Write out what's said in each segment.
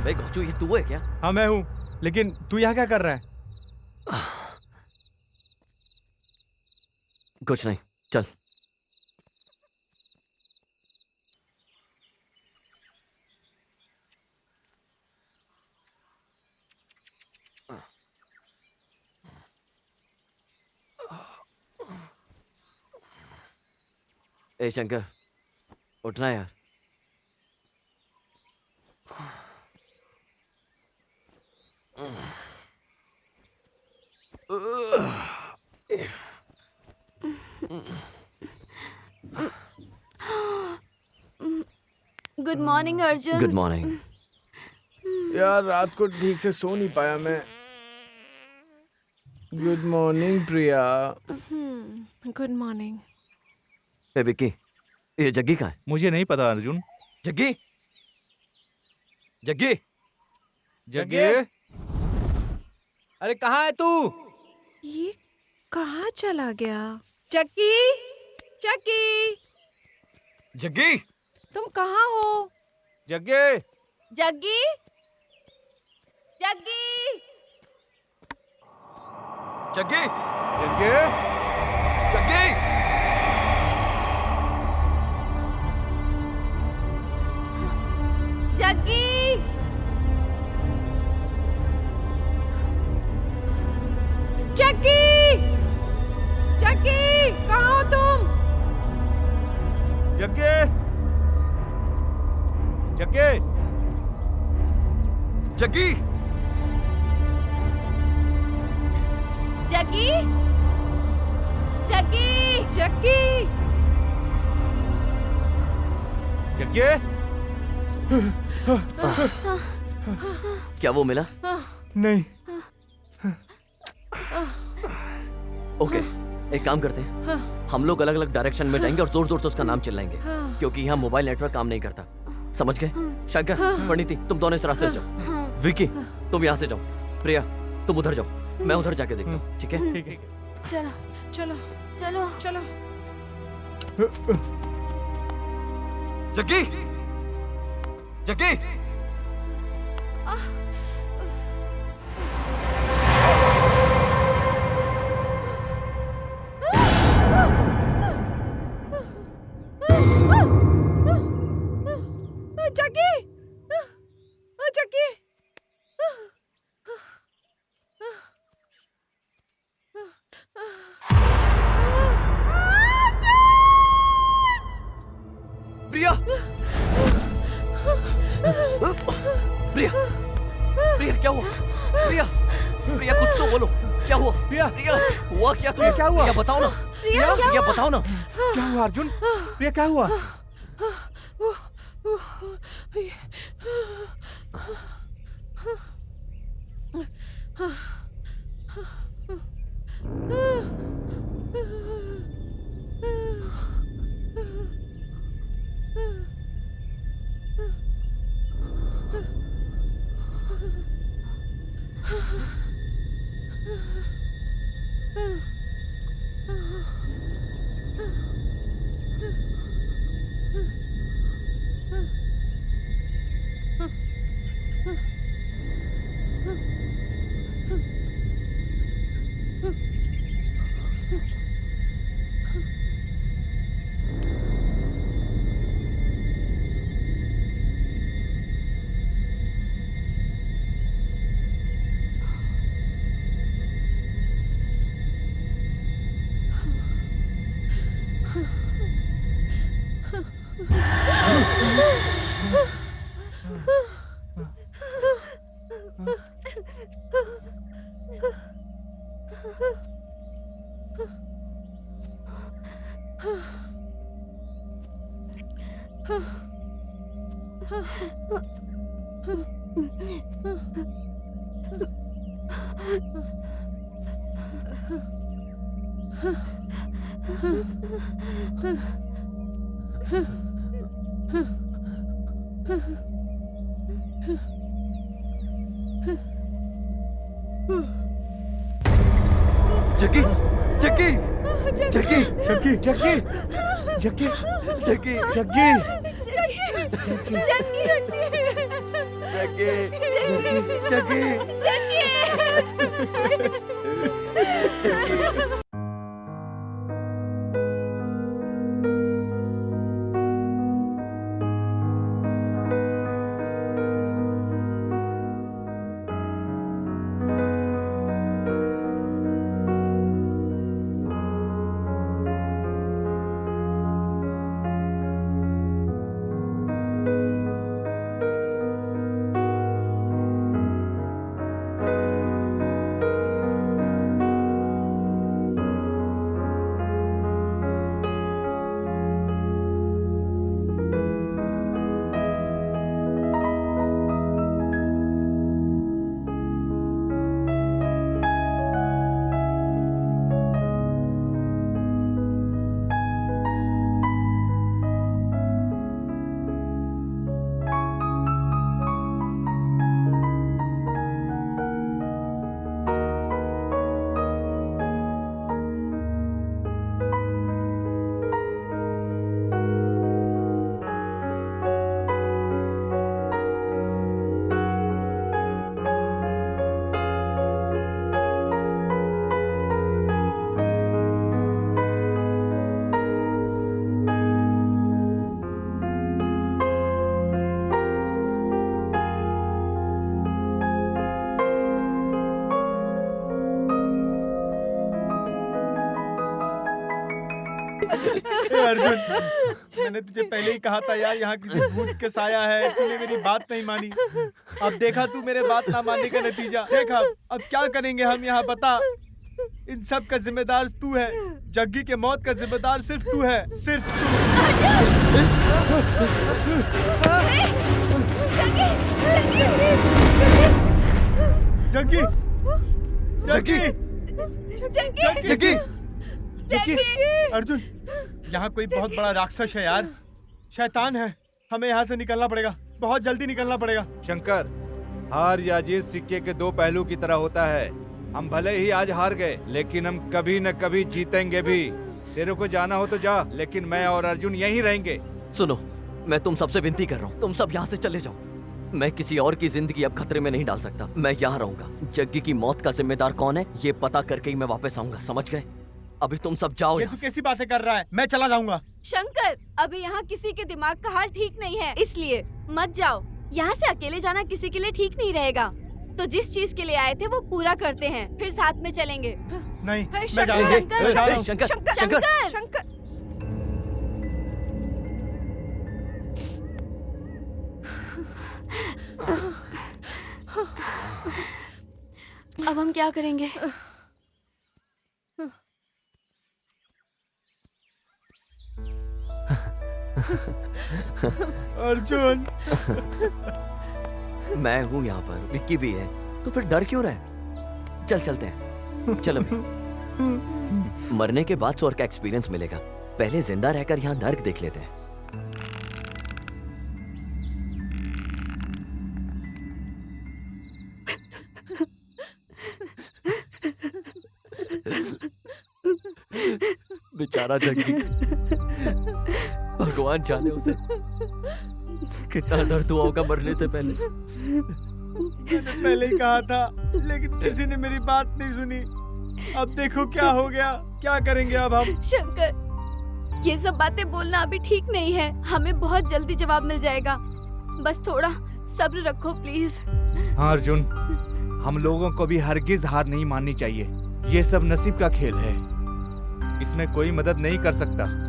अबे घोचू, ये तू है क्या? हाँ मैं हूँ, लेकिन तू यहाँ क्या कर रहा है? कुछ नहीं, चल। ए शंकर, उठना यार। Good morning Arjun. Good morning. यार रात को ठीक से सो नहीं पाया मैं। Good morning Priya. Good morning. ए विक्की, ये जग्गी कहाँ है? मुझे नहीं पता अर्जुन। जग्गी, जग्गी, जग्गे, अरे कहाँ है तू? ये कहाँ चला गया? चक्की, चक्की, जग्गी, तुम कहाँ हो? जग्गे, जग्गी, जग्गी, जग्गी, जग्गे, जग्गी, जग्गी, चक्की, चक्की, कहाँ हो तुम? जग्गे, जग्गे, जग्गी, जग्गी, जग्गी, चक्की, जग्गे। क्या वो मिला? नहीं। ओके, एक काम करते हैं, हम लोग अलग अलग डायरेक्शन में जाएंगे और जोर जोर से उसका नाम चिल्लाएंगे, क्योंकि यहाँ मोबाइल नेटवर्क काम नहीं करता। समझ गए? शंकर, परिणीति, तुम दोनों इस रास्ते से जाओ। विकी, तुम यहाँ से जाओ। प्रिया, तुम उधर जाओ, मैं उधर जाके देखता हूँ। ठीक है? ठीक है। चलो, चलो, चलो, चलो। जग्गी, जग्गी, चक्की, चक्की, प्रिया, प्रिया, प्रिया, क्या हुआ? प्रिया, प्रिया, कुछ तो बोलो, क्या हुआ? प्रिया, प्रिया, हुआ क्या तुम्हें? क्या हुआ? प्रिया, बताओ ना। प्रिया, क्या प्रिया, बताओ ना। क्या हुआ अर्जुन? प्रिया क्या हुआ? जग्गी, जग्गी, जग्गी, जग्गी, जग्गी, जग्गी, जग्गी, जग्गी, जग्गी, अर्जुन, मैंने तुझे पहले ही कहा था यार, यहाँ किसी भूत का साया है। तूने मेरी बात नहीं मानी। अब देखा तू मेरे बात ना मानने का नतीजा। देखा अब क्या करेंगे हम यहाँ, बता। इन सब का जिम्मेदार तू है। जग्गी के मौत का जिम्मेदार सिर्फ तू है, सिर्फ तू। जग्गी, जग्गी, जग्गी, जग्गी, अर्जुन, यहाँ कोई बहुत बड़ा राक्षस है यार, शैतान है। हमें यहाँ से निकलना पड़ेगा, बहुत जल्दी निकलना पड़ेगा। शंकर, हार या जीत सिक्के के दो पहलू की तरह होता है। हम भले ही आज हार गए, लेकिन हम कभी न कभी जीतेंगे भी। तेरे को जाना हो तो जा, लेकिन मैं और अर्जुन यहीं रहेंगे। सुनो, मैं तुम सबसे विनती कर रहा हूँ, तुम सब यहाँ से चले जाओ। मैं किसी और की जिंदगी अब खतरे में नहीं डाल सकता। मैं यहाँ रहूंगा। जग्गी की मौत का जिम्मेदार कौन है, ये पता करके ही मैं वापस आऊंगा, समझ गए? अभी तुम सब जाओ। ये तू कैसी बातें कर रहा है? मैं चला जाऊंगा। शंकर, अभी यहाँ किसी के दिमाग का हाल ठीक नहीं है, इसलिए मत जाओ। यहाँ से अकेले जाना किसी के लिए ठीक नहीं रहेगा। तो जिस चीज के लिए आए थे वो पूरा करते हैं, फिर साथ में चलेंगे। नहीं, मैं शंकर, जा रहा हूँ। शंकर, मैं जा रहा हूँ। शंकर, शंकर, शंकर, शंकर, अब हम क्या करेंगे? अर्जुन, मैं हूँ यहाँ पर, विक्की भी है, तो फिर डर क्यों रहे? चल चलते हैं, चल अभी। मरने के बाद स्वर्ग का एक्सपीरियंस मिलेगा, पहले जिंदा रहकर यहाँ नर्क देख लेते हैं। बेचारा जग्गी, भगवान जाने उसे कितना दर्द हुआ होगा मरने से पहले। मैंने पहले ही कहा था, लेकिन किसी ने मेरी बात नहीं सुनी। अब देखो क्या हो गया। क्या करेंगे अब हम? शंकर, ये सब बातें बोलना अभी ठीक नहीं है। हमें बहुत जल्दी जवाब मिल जाएगा, बस थोड़ा सब्र रखो प्लीज। हाँ अर्जुन, हम लोगों को भी हरगिज हार नहीं माननी चाहिए। ये सब नसीब का खेल है, इसमें कोई मदद नहीं कर सकता।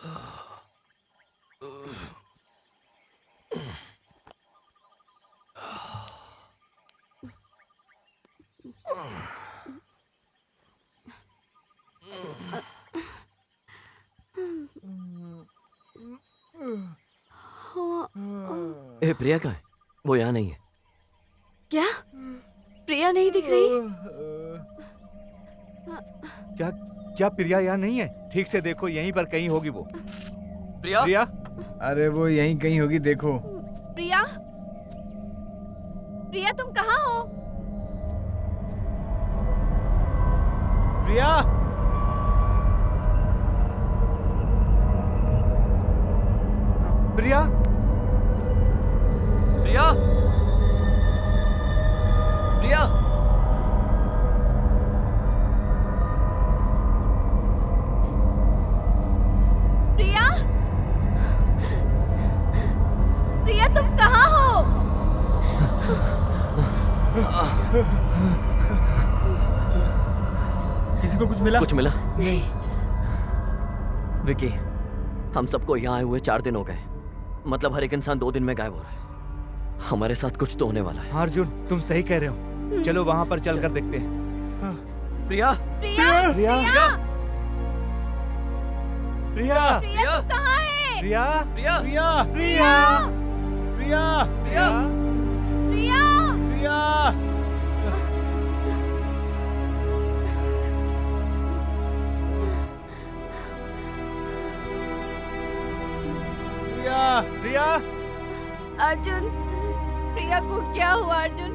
ए प्रिया कहाँ है? वो यहाँ नहीं है। क्या प्रिया नहीं दिख रही? क्या क्या प्रिया यहाँ नहीं है? ठीक से देखो, यहीं पर कहीं होगी वो। प्रिया? प्रिया? अरे वो यहीं कहीं होगी, देखो। प्रिया, प्रिया तुम कहाँ हो? प्रिया, प्रिया? प्रिया? प्रिया? प्रिया, प्रिया तुम कहाँ हो? किसी को कुछ मिला? कुछ मिला? विकी, हम सबको यहाँ आए हुए 4 दिन हो गए। मतलब हर एक इंसान 2 दिन में गायब हो रहा है। हमारे साथ कुछ तो होने वाला है। हाँ अर्जुन, तुम सही कह रहे हो। चलो वहां पर चलकर देखते हैं। प्रिया? प्रिया, प्रिया? प्रिया, प्रिया? प्रिया तुम कहाँ है? प्रिया? प्रिया? प्रिया, प्रिया? प्रिया, प्रिया? प्रिया, प्रिया, प्रिया, प्रिया? अर्जुन, प्रिया को क्या हुआ अर्जुन?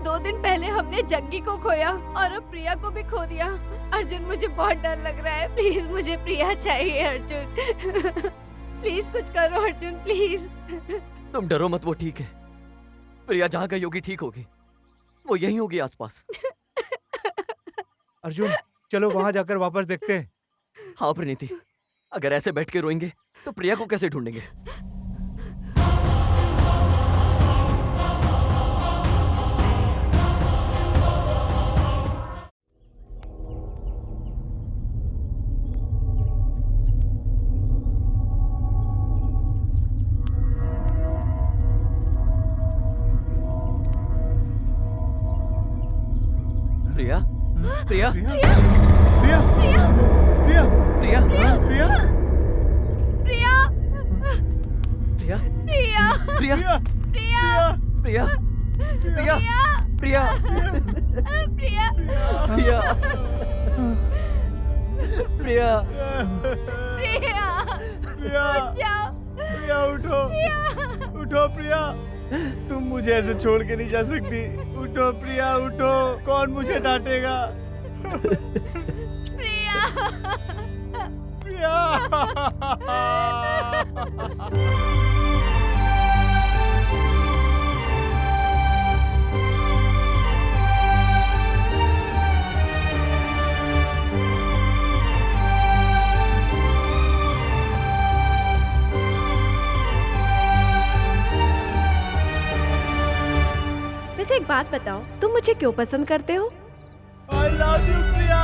2 दिन पहले हमने जग्गी को खोया और अब प्रिया को भी खो दिया। अर्जुन मुझे बहुत डर लग रहा है। प्लीज मुझे प्रिया चाहिए अर्जुन। प्लीज कुछ करो अर्जुन, प्लीज। तुम डरो मत, वो ठीक है। प्रिया जहाँ गई होगी ठीक होगी। वो यहीं होगी आसपास। अर्जुन, चलो वहां जाकर वापस देखते हैं। हाँ प्रीति, अगर ऐसे बैठ के रोएंगे तो प्रिया को कैसे ढूंढेंगे? प्रिया? प्रिया? प्रिया, प्रिया, प्रिया, प्रिया, प्रिया? प्रिया, प्रिया, प्रिया? प्रिया, प्रिया? प्रिया, प्रिया? प्रिया? प्रिया, प्रिया? प्रिया? प्रिया, प्रिया, बचाओ। प्रिया उठो, उठो प्रिया, तुम मुझे ऐसे छोड़ के नहीं जा सकती। उठो प्रिया, उठो, कौन मुझे डांटेगा? प्रिया, प्रिया, वैसे एक बात बताओ, तुम मुझे क्यों पसंद करते हो? I love you प्रिया।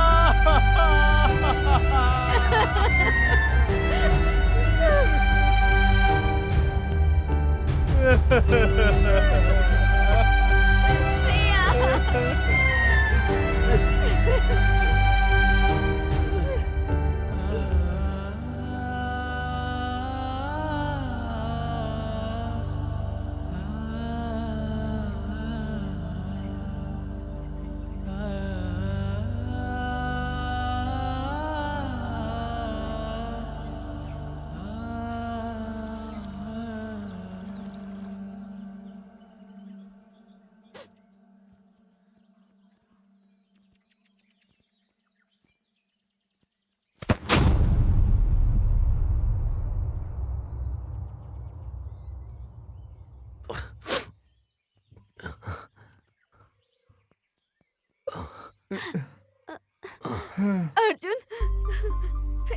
अर्जुन,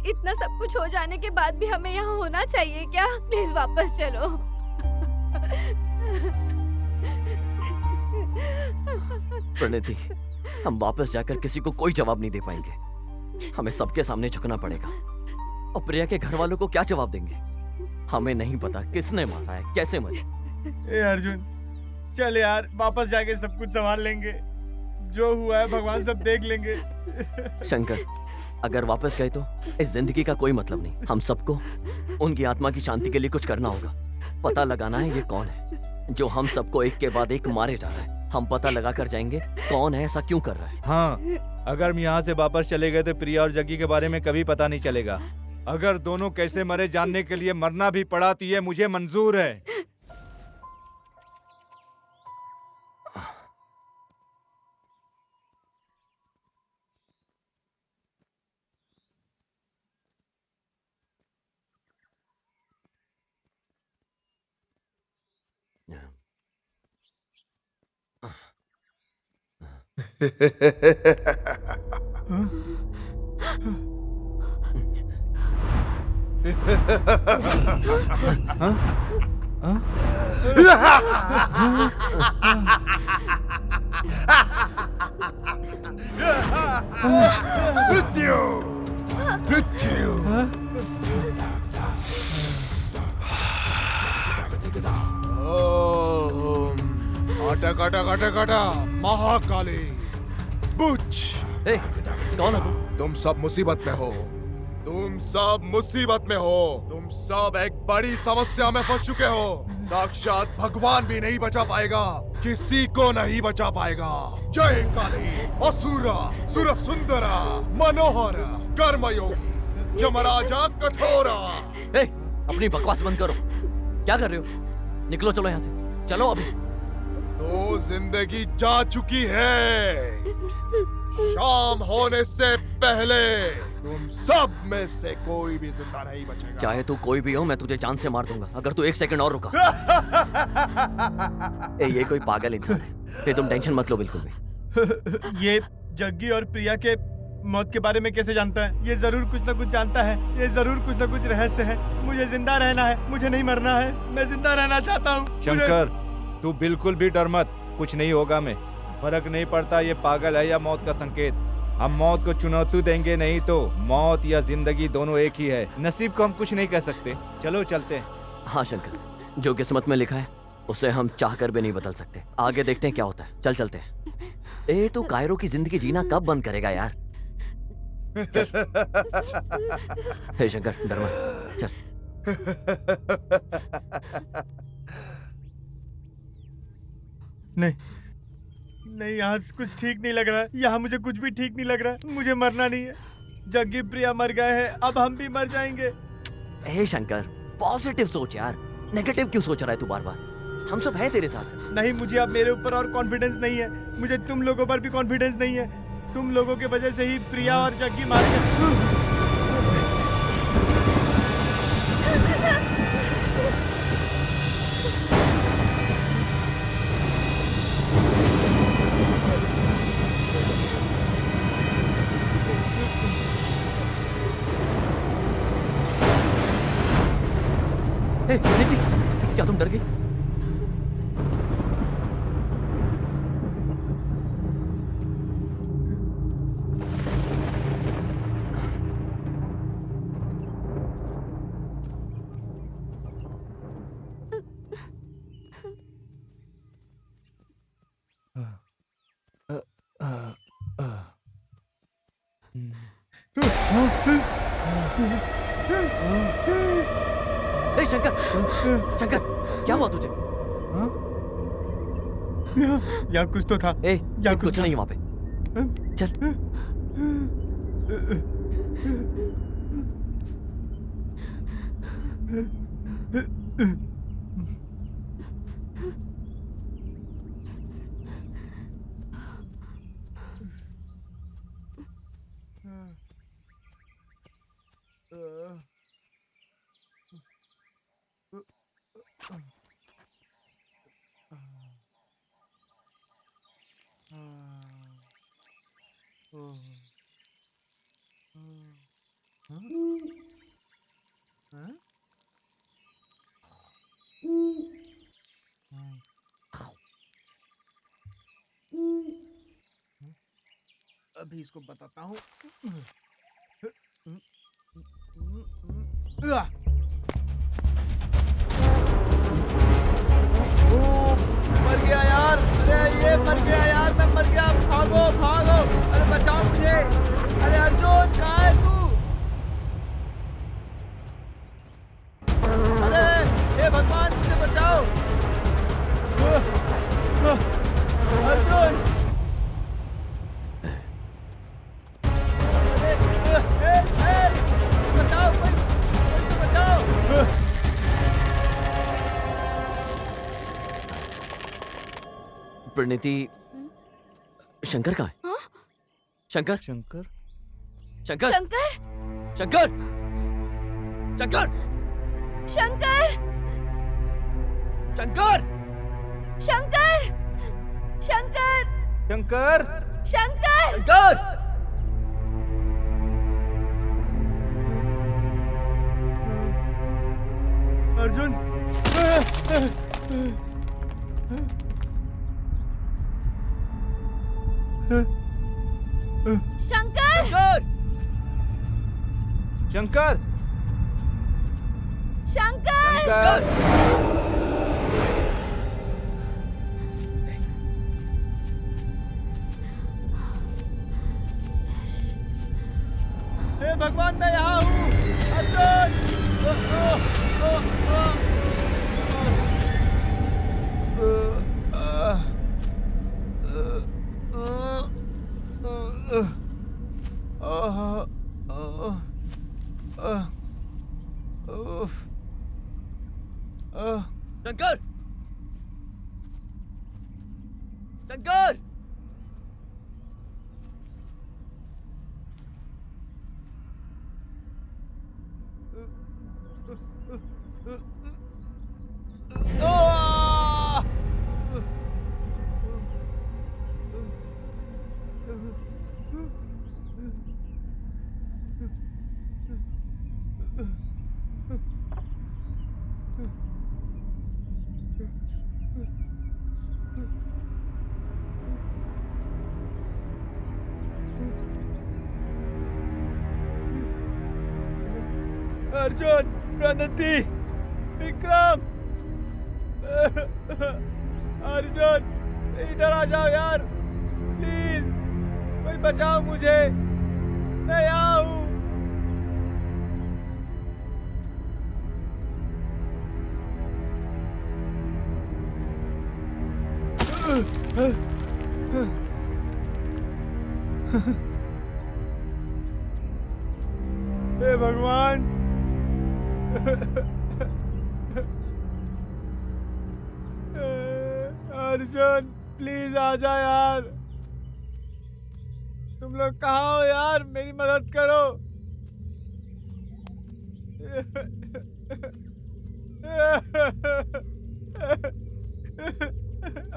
इतना सब कुछ हो जाने के बाद भी हमें यहाँ होना चाहिए क्या? प्लीज वापस चलो। प्रणति, हम वापस जाकर किसी को कोई जवाब नहीं दे पाएंगे। हमें सबके सामने झुकना पड़ेगा और प्रिया के घर वालों को क्या जवाब देंगे? हमें नहीं पता किसने मारा है, कैसे मरे। ए अर्जुन, चल यार, वापस जाके सब कुछ संभाल लेंगे। जो हुआ है भगवान सब देख लेंगे। शंकर, अगर वापस गए तो इस जिंदगी का कोई मतलब नहीं। हम सबको उनकी आत्मा की शांति के लिए कुछ करना होगा। पता लगाना है ये कौन है जो हम सबको एक के बाद एक मारे जा रहा है। हम पता लगा कर जाएंगे कौन है, ऐसा क्यों कर रहा है। हाँ, अगर हम यहाँ से वापस चले गए तो प्रिया और जग्गी के बारे में कभी पता नहीं चलेगा। अगर दोनों कैसे मरे जानने के लिए मरना भी पड़ा तो ये मुझे मंजूर है। मृत्यु मृत्यु अटक अटक अटक अटक महाकाली बुच। ए, कौन है तुम सब मुसीबत में हो। तुम सब मुसीबत में हो। तुम सब एक बड़ी समस्या में फंस चुके हो। साक्षात भगवान भी नहीं बचा पाएगा, किसी को नहीं बचा पाएगा। जय काली असुरा सुर सुंदरा मनोहर कर्मयोगी यमराजा कठोरा। ए, अपनी बकवास बंद करो। क्या कर रहे हो? निकलो, चलो यहाँ से, चलो अभी। तो जिंदगी जा चुकी है। शाम होने से पहले तुम सब में से कोई भी जिंदा नहीं बचेगा। चाहे तू कोई भी हो, मैं तुझे जान से मार दूंगा अगर तू एक सेकंड और रुका। ए, ये कोई पागल इंसान है। ए, तुम टेंशन मत लो बिल्कुल भी। ये जग्गी और प्रिया के मौत के बारे में कैसे जानता है? ये जरूर कुछ ना कुछ जानता है। ये जरूर कुछ ना कुछ रहस्य है। मुझे जिंदा रहना है, मुझे नहीं मरना है। मैं जिंदा रहना चाहता हूँ। शंकर, तू बिल्कुल भी डर मत, कुछ नहीं होगा। मैं फर्क नहीं पड़ता ये पागल है या मौत का संकेत। हम मौत को चुनौती देंगे नहीं तो मौत या जिंदगी दोनों एक ही है। नसीब को हम कुछ नहीं कह सकते। चलो चलते हैं। हाँ शंकर, जो किस्मत में लिखा है उसे हम चाह कर भी नहीं बदल सकते। आगे देखते हैं क्या होता है। चल चलते हैं। ए, तू कायरो की जिंदगी जीना कब बंद करेगा यार? हे शंकर, डर मत, चल। नहीं नहीं, यहाँ से कुछ ठीक नहीं लग रहा है। यहाँ मुझे कुछ भी ठीक नहीं लग रहा है। मुझे मरना नहीं है। जग्गी प्रिया मर गए हैं, अब हम भी मर जाएंगे। हे शंकर, पॉजिटिव सोच यार। नेगेटिव क्यों सोच रहा है तू बार बार? हम सब हैं तेरे साथ। नहीं, मुझे अब मेरे ऊपर और कॉन्फिडेंस नहीं है। मुझे तुम लोगों पर भी कॉन्फिडेंस नहीं है। तुम लोगों के वजह से ही प्रिया और जग्गी मारे गए। ए, नीति, क्या तुम डर गई? ए, शंकर, शंकर, क्या हुआ तुझे? यहाँ कुछ तो था। ए, या कुछ था। नहीं है वहां पे। चल। अभी इसको बताता हूँ। मर गया यार, अरे ये मर गया यार, मैं मर गया, भागो भागो, अरे बचाओ मुझे, अरे अर्जुन कहाँ है तू? अरे हे भगवान मुझे बचाओ, अर्जुन, बचाओ, कोई तो बचाओ। प्रणीति, शंकर कहाँ है? शंकर शंकर शंकर शंकर शंकर शंकर शंकर शंकर शंकर शंकर शंकर शंकर शंकर अर्जुन, शंकर शंकर शंकर शंकर हे भगवान मैं यहाँ हूँ, अर्जुन। शंकर शंकर अर्जुन, प्रणति, विक्रम, अर्जुन इधर आ जाओ यार, प्लीज कोई बचाओ मुझे, मैं यहाँ हूँ। हे भगवान, अर्जुन प्लीज आ जा यार, तुम लोग कहाँ हो यार, मेरी मदद करो।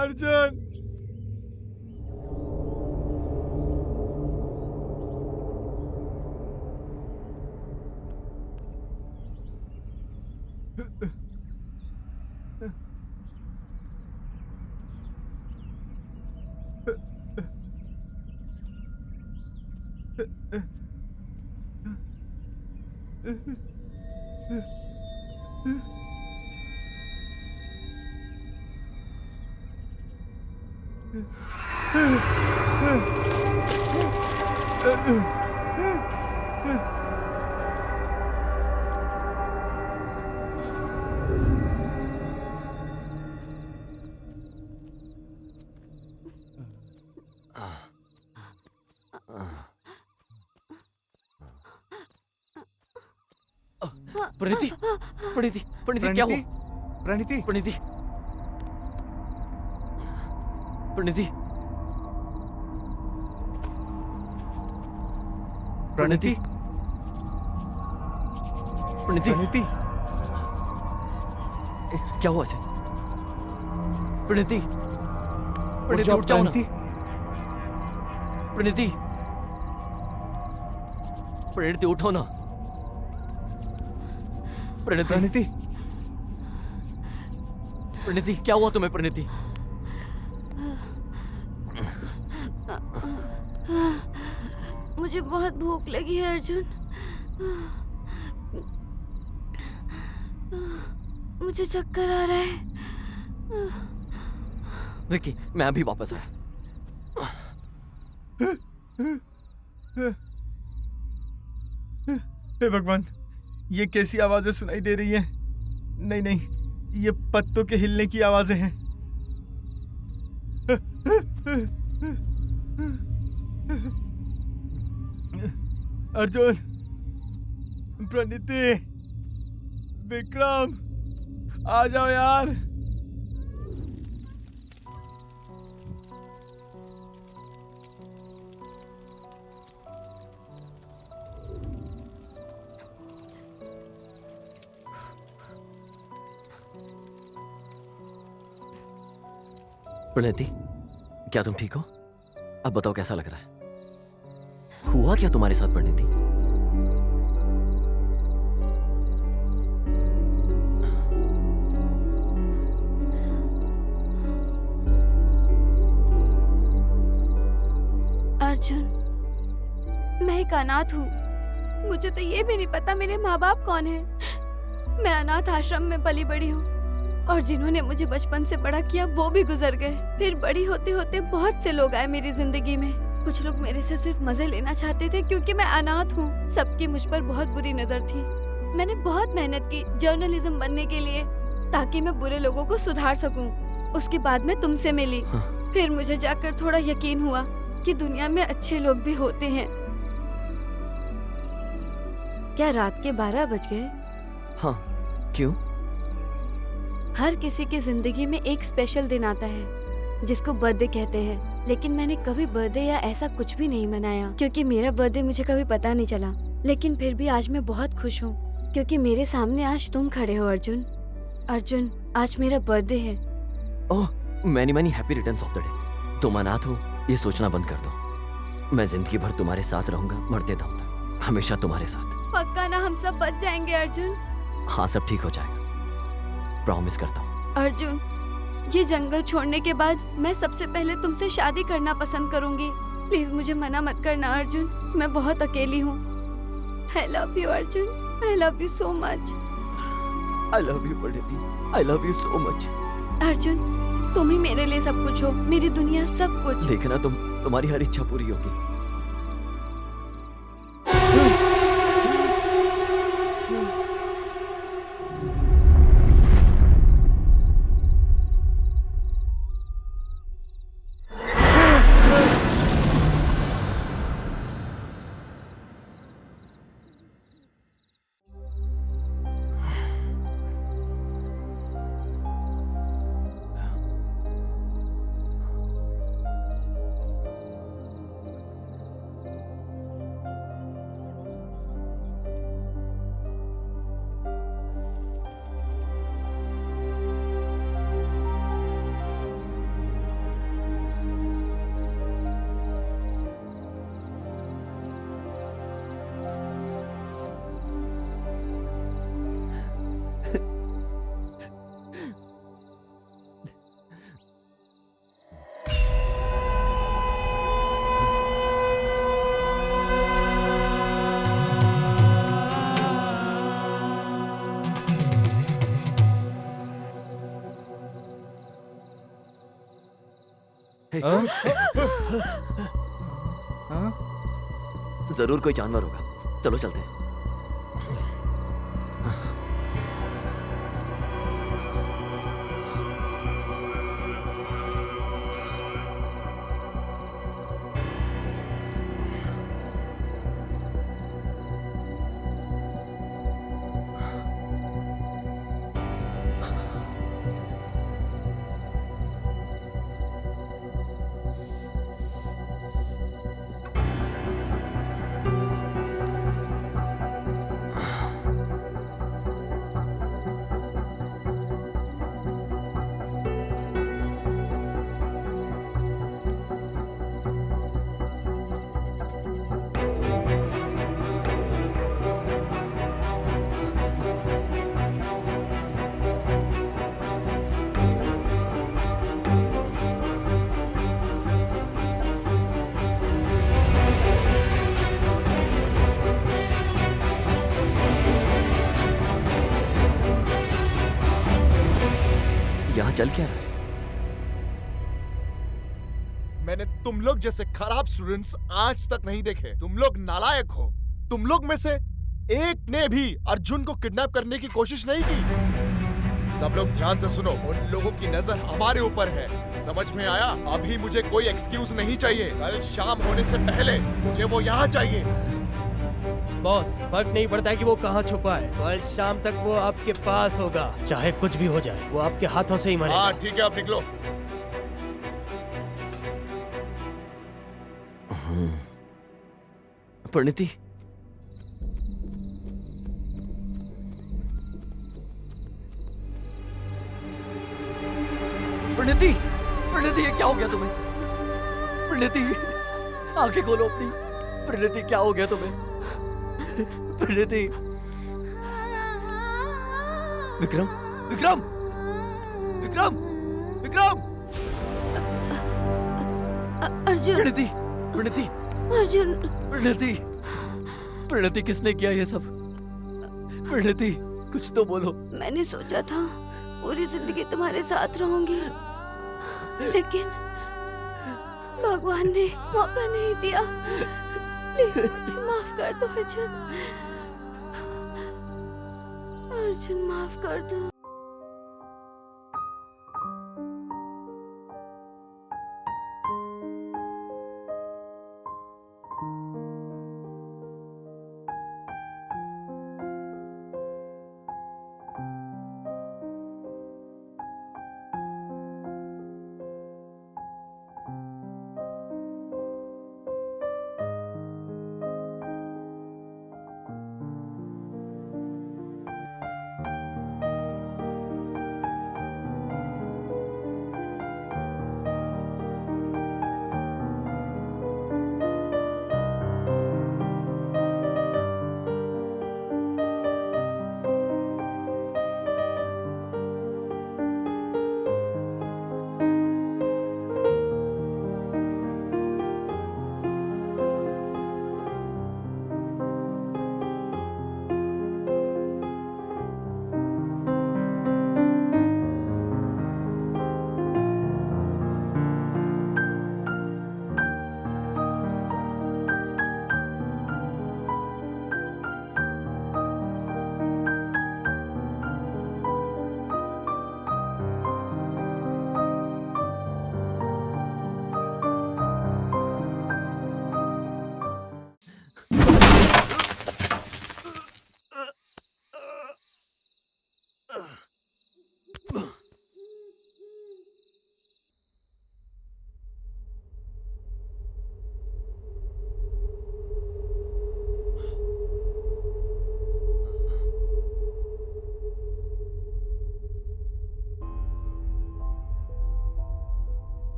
अर्जुन प्रणीति प्रणीति प्रणीति क्या हुआ? प्रणीति प्रणीति प्रणीति प्रणीति प्रणीति प्रणीति क्या हुआ इसे? प्रणीति प्रणीति उठ जाओ ना। प्रणीति प्रणीति उठो ना। प्रणीति प्रणीति प्रणीति क्या हुआ तुम्हें? प्रणीति मुझे बहुत भूख लगी है अर्जुन, मुझे चक्कर आ रहा है। विक्की, मैं अभी वापस आया। हे भगवान, ये कैसी आवाजें सुनाई दे रही हैं? नहीं नहीं, ये पत्तों के हिलने की आवाजें हैं। अर्जुन, प्रणीति, विक्रम, आ जाओ यार। प्रणति, क्या तुम ठीक हो? अब बताओ कैसा लग रहा है? हुआ क्या तुम्हारे साथ प्रणति? अर्जुन, मैं एक अनाथ हूँ। मुझे तो ये भी नहीं पता मेरे माँ बाप कौन है। मैं अनाथ आश्रम में पली बड़ी हूँ और जिन्होंने मुझे बचपन से बड़ा किया वो भी गुजर गए। फिर बड़ी होते होते बहुत से लोग आए मेरी जिंदगी में। कुछ लोग मेरे से सिर्फ मजे लेना चाहते थे क्योंकि मैं अनाथ हूँ। सबकी मुझ पर बहुत बुरी नजर थी। मैंने बहुत मेहनत की जर्नलिज्म बनने के लिए ताकि मैं बुरे लोगों को सुधार सकूं। उसके बाद मैं तुमसे मिली। फिर मुझे जाकर थोड़ा यकीन हुआ कि दुनिया में अच्छे लोग भी होते हैं। क्या रात के 12 बज गए? हाँ, क्यों? हर किसी की जिंदगी में एक स्पेशल दिन आता है जिसको बर्थडे कहते हैं, लेकिन मैंने कभी बर्थडे या ऐसा कुछ भी नहीं मनाया क्योंकि मेरा बर्थडे मुझे कभी पता नहीं चला। लेकिन फिर भी आज मैं बहुत खुश हूँ क्योंकि मेरे सामने आज तुम खड़े हो अर्जुन। अर्जुन, आज मेरा बर्थडे है। Oh, many happy returns of the day. तुम अनाथ हो ये सोचना बंद कर दो। मैं जिंदगी भर तुम्हारे साथ रहूंगा, मरते दम तक, हमेशा तुम्हारे साथ। पक्का ना हम सब बच जाएंगे अर्जुन? हाँ, सब ठीक हो जाएगा, प्रॉमिस करता हूँ। अर्जुन, ये जंगल छोड़ने के बाद मैं सबसे पहले तुमसे शादी करना पसंद करूंगी। प्लीज मुझे मना मत करना अर्जुन, मैं बहुत अकेली हूँ। I love you Arjun, I love you so much। I love you Pranati, I love you so much। Arjun, तुम ही मेरे लिए सब कुछ हो, मेरी दुनिया सब कुछ। देखना, तुम्हारी हर इच्छा पूरी होगी। जरूर कोई जानवर होगा, चलो चलते हैं। चल क्या रहा है? मैंने तुम लोग जैसे खराब स्टूडेंट्स आज तक नहीं देखे। तुम लोग नालायक हो। तुम लोग में से एक ने भी अर्जुन को किडनैप करने की कोशिश नहीं की। सब लोग ध्यान से सुनो, उन लोगों की नजर हमारे ऊपर है। समझ में आया? अभी मुझे कोई एक्सक्यूज नहीं चाहिए। कल शाम होने से पहले मुझे वो यहाँ चाहिए। बॉस, फर्क नहीं पड़ता कि वो कहाँ छुपा है, कल शाम तक वो आपके पास होगा। चाहे कुछ भी हो जाए, वो आपके हाथों से ही मरेगा। हाँ ठीक है, अब निकलो। परिणीति, परिणीति, परिणीति, ये क्या हो गया तुम्हें? परिणीति, आंखें खोलो अपनी। परिणीति, क्या हो गया तुम्हें? परिणीति, विक्रम, विक्रम, विक्रम, विक्रम, अर्जुन, परिणीति, परिणीति, अर्जुन, परिणीति, परिणीति, किसने किया ये सब? परिणीति, कुछ तो बोलो। मैंने सोचा था पूरी जिंदगी तुम्हारे साथ रहूंगी, लेकिन भगवान ने मौका नहीं दिया। प्लीज मुझे माफ कर दो अर्जुन। अर्जुन, माफ कर दो।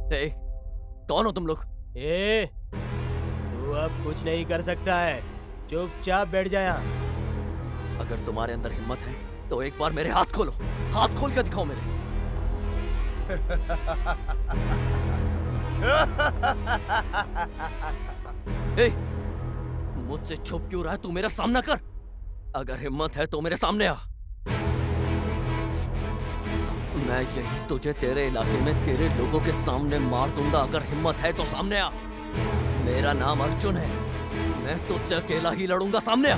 ए, कौन हो तुम लोग? तू अब कुछ नहीं कर सकता है, चुपचाप बैठ जा यहाँ। अगर तुम्हारे अंदर हिम्मत है तो एक बार मेरे हाथ खोलो, हाथ खोल कर दिखाओ मेरे। ए, मुझसे छुप क्यों रहा है? तू मेरा सामना कर। अगर हिम्मत है तो मेरे सामने आ। मैं यही तुझे तेरे इलाके में तेरे लोगों के सामने मार दूंगा। अगर हिम्मत है तो सामने आ। मेरा नाम अर्जुन है, मैं तुझसे अकेला ही लड़ूंगा। सामने आ।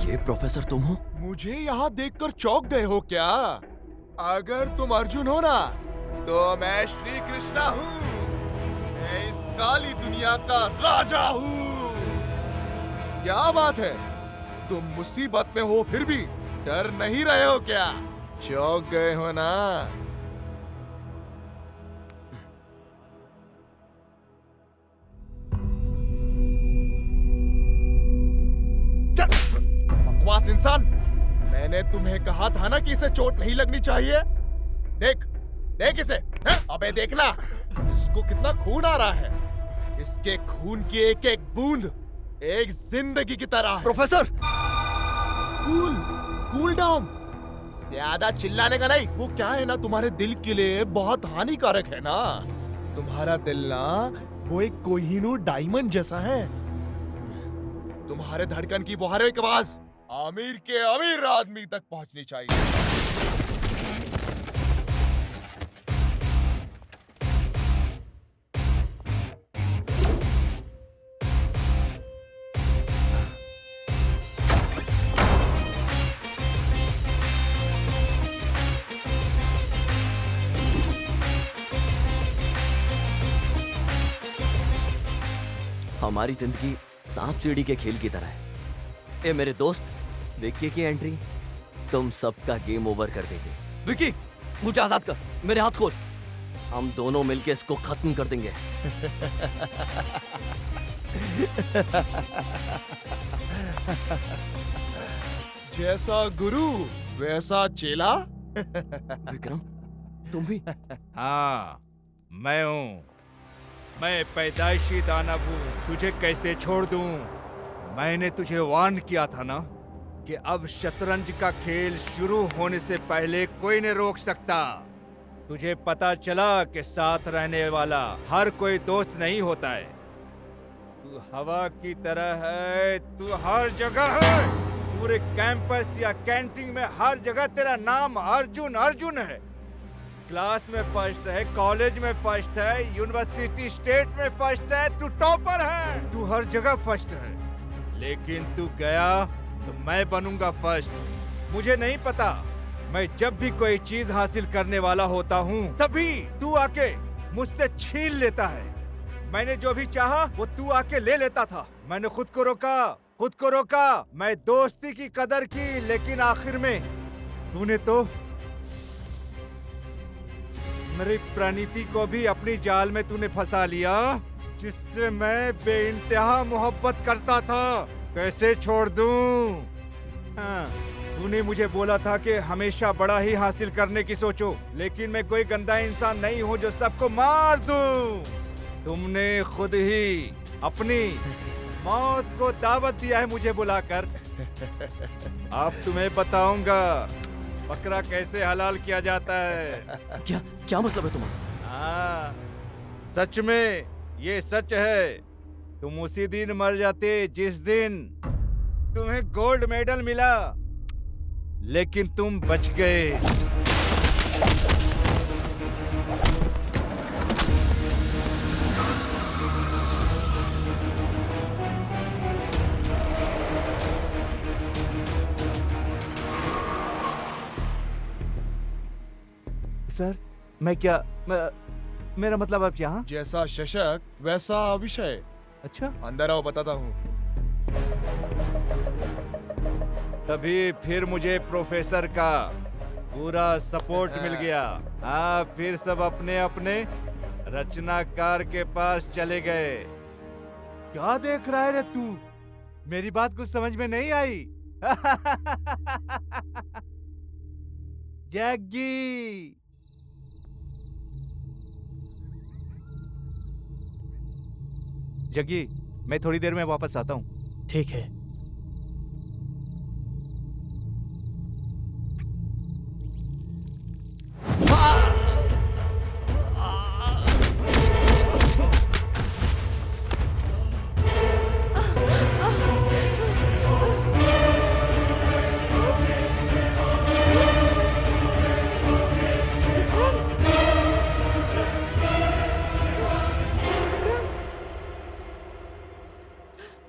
ये प्रोफेसर तुम हो? मुझे यहाँ देखकर चौंक गए हो क्या? अगर तुम अर्जुन हो ना, तो मैं श्री कृष्णा हूँ। मैं इस काली दुनिया का राजा हूँ। क्या बात है, तुम मुसीबत में हो फिर भी डर नहीं रहे हो क्या? चौंक गए हो ना? बकवास इंसान, मैंने तुम्हें कहा था ना कि इसे चोट नहीं लगनी चाहिए। देख देख इसे, हैं? अबे देखना, इसको कितना खून आ रहा है। इसके खून की एक एक बूंद एक जिंदगी की तरह है। प्रोफेसर, कूल कूल डाउन, ज्यादा चिल्लाने का नहीं। वो क्या है ना, तुम्हारे दिल के लिए बहुत हानिकारक है ना। तुम्हारा दिल ना वो एक कोहिनूर डायमंड जैसा है। तुम्हारे धड़कन की वो हर एक आवाज आमिर के अमीर आदमी तक पहुंचनी चाहिए। हमारी जिंदगी सांप सीढ़ी के खेल की तरह है। ए मेरे दोस्त, विक्की की एंट्री तुम सबका गेम ओवर कर देगी। विक्की, मुझे आजाद कर, मेरे हाथ खोल। हम दोनों मिलके इसको खत्म कर देंगे। जैसा गुरु वैसा चेला। विक्रम, तुम भी? हाँ, मैं हूँ। मैं पैदाइशी दानव हूँ। तुझे कैसे छोड़ दूँ? मैंने तुझे वार्न किया था ना कि अब शतरंज का खेल शुरू होने से पहले कोई नहीं रोक सकता। तुझे पता चला कि साथ रहने वाला हर कोई दोस्त नहीं होता है। तू हवा की तरह है, तू हर जगह है। पूरे कैंपस या कैंटीन में हर जगह तेरा नाम अर्जुन अर्जुन है। क्लास में फर्स्ट है, कॉलेज में फर्स्ट है, यूनिवर्सिटी स्टेट में फर्स्ट है। तू टॉपर है, तू हर जगह फर्स्ट है। लेकिन तू गया तो मैं बनूंगा फर्स्ट। मुझे नहीं पता, मैं जब भी कोई चीज हासिल करने वाला होता हूँ तभी तू आके मुझसे छीन लेता है। मैंने जो भी चाहा वो तू आके ले लेता था। मैंने खुद को रोका। मैं दोस्ती की कदर की, लेकिन आखिर में तूने तो मेरी प्रणीति को भी अपनी जाल में तूने फंसा लिया, जिससे मैं बेइंतहा मोहब्बत करता था। कैसे छोड़ दूं? हाँ, तूने मुझे बोला था कि हमेशा बड़ा ही हासिल करने की सोचो, लेकिन मैं कोई गंदा इंसान नहीं हूँ जो सबको मार दूं। तुमने खुद ही अपनी मौत को दावत दिया है मुझे बुलाकर। अब तुम्हें बताऊंगा बकरा कैसे हलाल किया जाता है। क्या मतलब है तुम्हारा? हाँ, सच में ये सच है। तुम उसी दिन मर जाते जिस दिन तुम्हें गोल्ड मेडल मिला, लेकिन तुम बच गए। सर, मेरा मतलब आप यहाँ? जैसा शशक वैसा विषय। अच्छा, अंदर आओ, बताता हूँ। तभी फिर मुझे प्रोफेसर का पूरा सपोर्ट मिल गया। हाँ, फिर सब अपने अपने रचनाकार के पास चले गए। क्या देख रहा है रे तू? मेरी बात कुछ समझ में नहीं आई? जग्गी, जग्गी, मैं थोड़ी देर में वापस आता हूँ। ठीक है।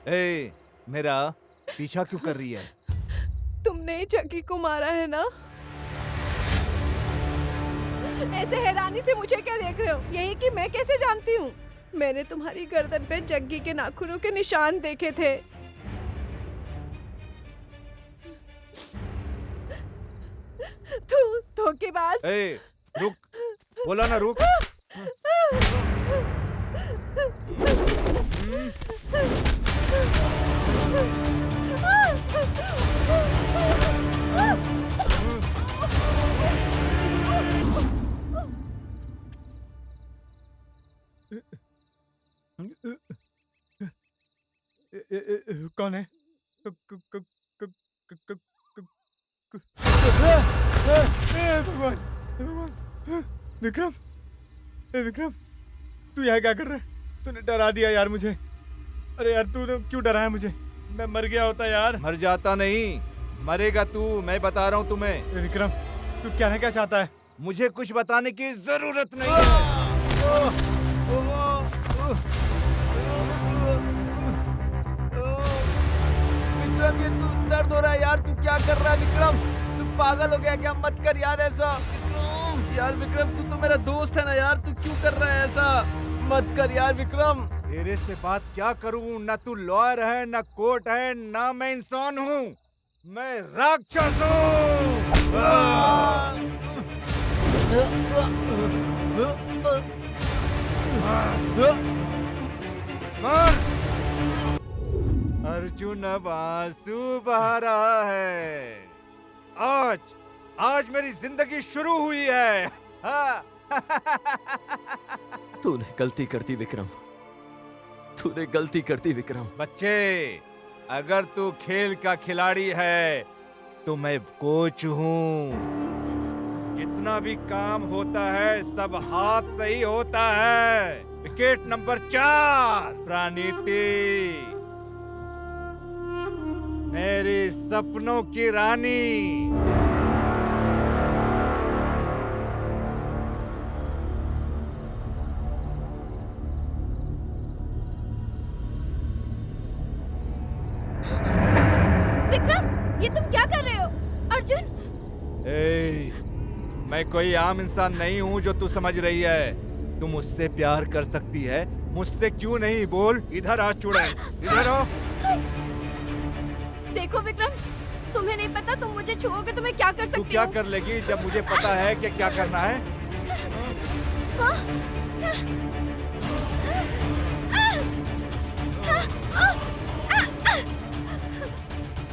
ए, मेरा पीछा क्यों कर रही है? तुमने जग्गी को मारा है ना? ऐसे हैरानी से मुझे क्या देख रहे हो? यही कि मैं कैसे जानती हूँ? मैंने तुम्हारी गर्दन पे जग्गी के नाखूनों के निशान देखे थे। तू धोखेबाज। ए, रुक, बोला ना रुक। कौन है? भगवान, भगवान। विक्रम, विक्रम, तू यहाँ क्या कर रहा है? तूने डरा दिया यार मुझे। अरे यार तूने क्यों डराया मुझे? मैं मर गया होता यार। मर जाता नहीं, मरेगा तू, मैं बता रहा हूँ तुम्हें। विक्रम, तू कहना क्या चाहता है? मुझे कुछ बताने की जरूरत नहीं है। विक्रम, ये तू दर्द हो रहा है यार, तू क्या कर रहा है विक्रम? तू पागल हो गया क्या? मत कर यार ऐसा। विक्रम यार, विक्रम तू तो मेरा दोस्त है ना यार, तू क्यों कर रहा है ऐसा? मत कर यार विक्रम। तेरे से बात क्या करूं? ना तू लॉयर है, ना कोर्ट है, ना मैं इंसान हूँ, मैं राक्षस हूँ। अर्जुन अब आंसू बहा रहा है। आज मेरी जिंदगी शुरू हुई है। तूने गलती कर दी विक्रम, तूने गलती कर दी विक्रम। बच्चे, अगर तू खेल का खिलाड़ी है तो मैं कोच हूँ। जितना भी काम होता है सब हाथ से ही होता है। विकेट नंबर 4, प्रणीति, मेरी सपनों की रानी। विक्रम, ये तुम क्या कर रहे हो? अर्जुन! मैं कोई आम इंसान नहीं हूँ जो तू समझ रही है। तू मुझसे प्यार कर सकती है, मुझसे क्यों नहीं? बोल, इधर आ चुड़ैल, इधर आओ। देखो विक्रम, तुम्हें नहीं पता तुम मुझे छुओगे तो मैं क्या कर सकती तू हूँ? क्या कर लेगी जब मुझे पता है कि क्या करना है?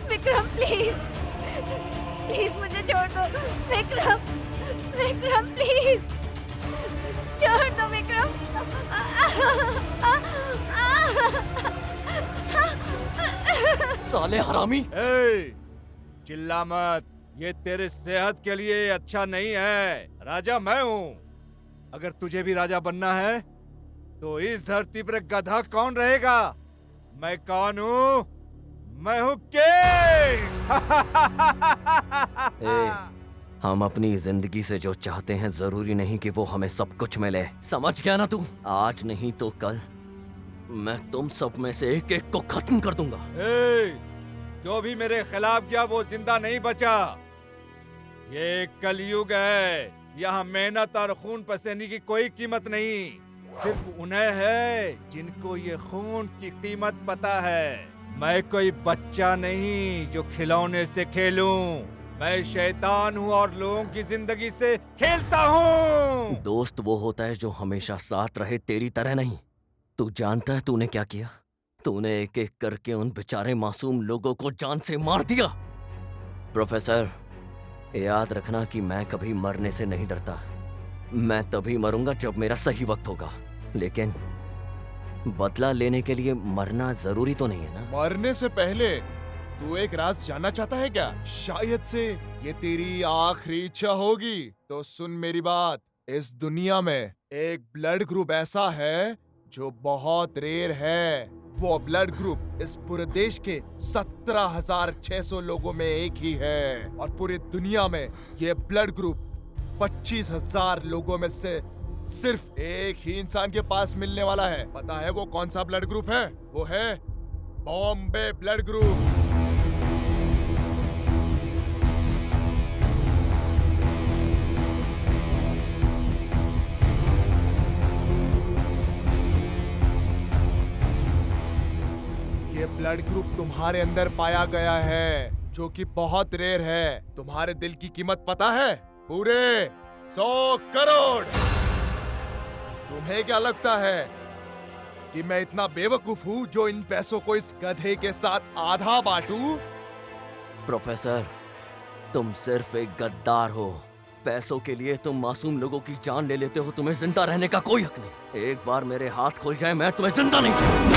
विक्रम प्लीज, प्लीज मुझे छोड़ दो। विक्रम, विक्रम प्लीज छोड़ दो विक्रम। साले हरामी! चिल्ला मत, ये तेरे सेहत के लिए अच्छा नहीं है। राजा मैं हूँ। अगर तुझे भी राजा बनना है तो इस धरती पर गधा कौन रहेगा? मैं कौन हूँ? मैं हूँ किंग। हम अपनी जिंदगी से जो चाहते हैं जरूरी नहीं कि वो हमें सब कुछ मिले। समझ गया ना तू? आज नहीं तो कल मैं तुम सब में से एक एक को खत्म कर दूंगा। जो भी मेरे खिलाफ गया वो जिंदा नहीं बचा। ये कलयुग है, यहाँ मेहनत और खून पसीने की कोई कीमत नहीं। सिर्फ उन्हें है जिनको ये खून की कीमत पता है। मैं कोई बच्चा नहीं जो खिलौने से खेलूं। मैं शैतान हूँ और लोगों की जिंदगी से खेलता हूँ। दोस्त वो होता है जो हमेशा साथ रहे, तेरी तरह नहीं। तू जानता है तूने क्या किया? तूने एक एक करके उन बेचारे मासूम लोगों को जान से मार दिया। प्रोफेसर, याद रखना कि मैं कभी मरने से नहीं डरता। मैं तभी मरूंगा जब मेरा सही वक्त होगा, लेकिन बदला लेने के लिए मरना जरूरी तो नहीं है ना? मरने से पहले तू एक राज जानना चाहता है क्या? शायद से ये तेरी आखिरी इच्छा होगी। तो सुन मेरी बात, इस दुनिया में एक ब्लड ग्रुप ऐसा है जो बहुत रेयर है। वो ब्लड ग्रुप इस पूरे देश के 17,600 लोगों में एक ही है, और पूरी दुनिया में ये ब्लड ग्रुप 25,000 लोगों में से सिर्फ एक ही इंसान के पास मिलने वाला है। पता है वो कौन सा ब्लड ग्रुप है? वो है बॉम्बे ब्लड ग्रुप। ये ब्लड ग्रुप तुम्हारे अंदर पाया गया है, जो कि बहुत रेयर है। तुम्हारे दिल की कीमत पता है? पूरे 100 करोड़। तुम्हें क्या लगता है कि मैं इतना बेवकूफ हूँ जो इन पैसों को इस गधे के साथ आधा बांटूं? प्रोफेसर, तुम सिर्फ एक गद्दार हो। पैसों के लिए तुम मासूम लोगों की जान ले लेते हो। तुम्हें जिंदा रहने का कोई हक नहीं। एक बार मेरे हाथ खुल जाए मैं तुम्हें जिंदा नहीं छोड़ूंगा।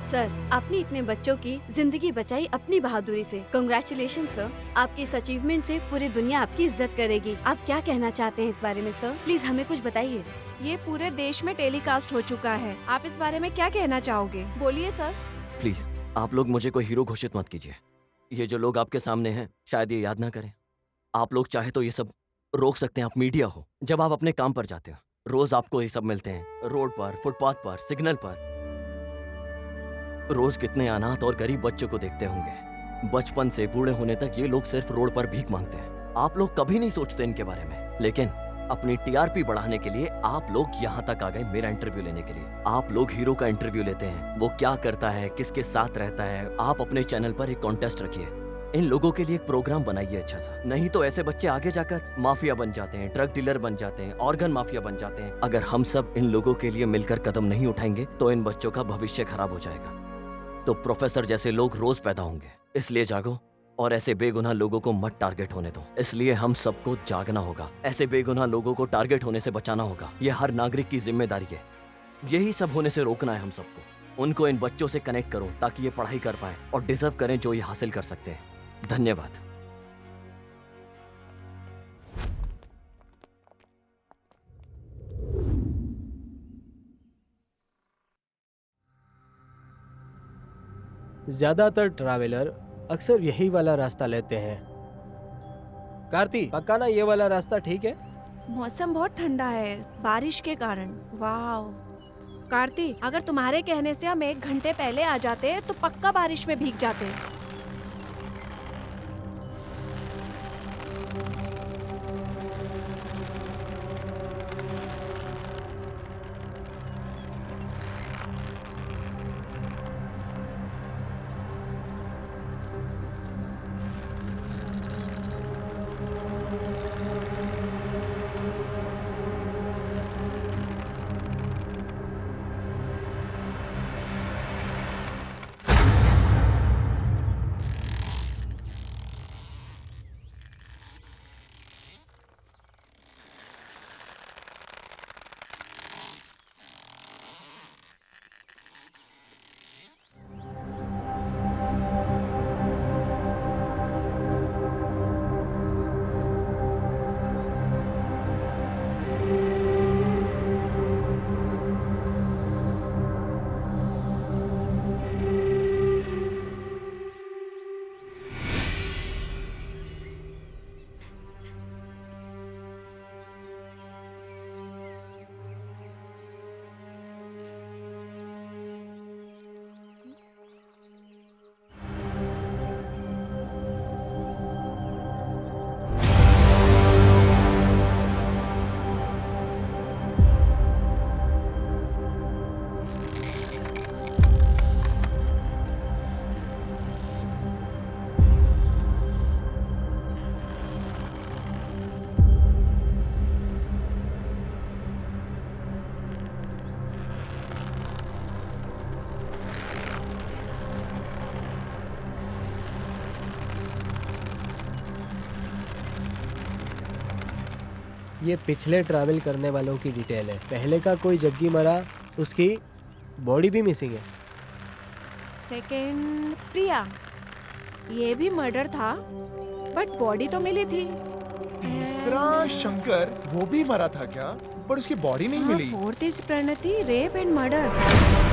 सर, आपने इतने बच्चों की जिंदगी बचाई अपनी बहादुरी से। Congratulation sir. आपकी इस अचीवमेंट से पूरी दुनिया आपकी इज्जत करेगी। आप क्या कहना चाहते हैं इस बारे में सर? प्लीज हमें कुछ बताइए। ये पूरे देश में टेलीकास्ट हो चुका है। आप इस बारे में क्या कहना चाहोगे? बोलिए सर। प्लीज आप लोग मुझे कोई हीरो घोषित मत कीजिए। ये जो लोग आपके सामने हैं शायद ये याद ना करें। आप लोग चाहे तो ये सब रोक सकते हैं। आप मीडिया हो, जब आप अपने काम पर जाते हो रोज आपको ये सब मिलते हैं, रोड पर, फुटपाथ पर, सिग्नल पर। रोज कितने अनाथ और गरीब बच्चों को देखते होंगे। बचपन से बूढ़े होने तक ये लोग सिर्फ रोड पर भीख मांगते हैं। आप लोग कभी नहीं सोचते इनके बारे में, लेकिन अपनी टीआरपी बढ़ाने के लिए आप लोग यहाँ तक आ गए मेरा इंटरव्यू लेने के लिए। आप लोग हीरो का इंटरव्यू लेते हैं, वो क्या करता है, किसके साथ रहता है। आप अपने चैनल पर एक कॉन्टेस्ट रखिए, इन लोगों के लिए एक प्रोग्राम बनाइए अच्छा सा। नहीं तो ऐसे बच्चे आगे जाकर माफिया बन जाते हैं, ड्रग डीलर बन जाते हैं, ऑर्गन माफिया बन जाते हैं। अगर हम सब इन लोगों के लिए मिलकर कदम नहीं उठाएंगे तो इन बच्चों का भविष्य खराब हो जाएगा। तो प्रोफेसर जैसे लोग रोज पैदा होंगे, इसलिए जागो और ऐसे बेगुनाह लोगों को मत टारगेट होने दो। इसलिए हम सबको जागना होगा, ऐसे बेगुनाह लोगों को टारगेट होने से बचाना होगा। यह हर नागरिक की जिम्मेदारी है। यही सब होने से रोकना है हम सबको। उनको इन बच्चों से कनेक्ट करो ताकि ये पढ़ाई कर पाए और डिजर्व करें जो ये हासिल कर सकते हैं। धन्यवाद। ज्यादातर ट्रैवलर अक्सर यही वाला रास्ता लेते हैं। कार्ति, पक्का ना ये वाला रास्ता ठीक है? मौसम बहुत ठंडा है बारिश के कारण। वाह कार्ति, अगर तुम्हारे कहने से हम 1 घंटे पहले आ जाते तो पक्का बारिश में भीग जाते। ये पिछले ट्रैवल करने वालों की डिटेल है। पहले का कोई जग्गी मरा, उसकी बॉडी भी मिसिंग है। सेकंड प्रिया, ये भी मर्डर था बट बॉडी तो मिली थी। तीसरा शंकर, वो भी मरा था क्या? पर उसकी बॉडी नहीं मिली। Fourth is Pranati, rape and murder.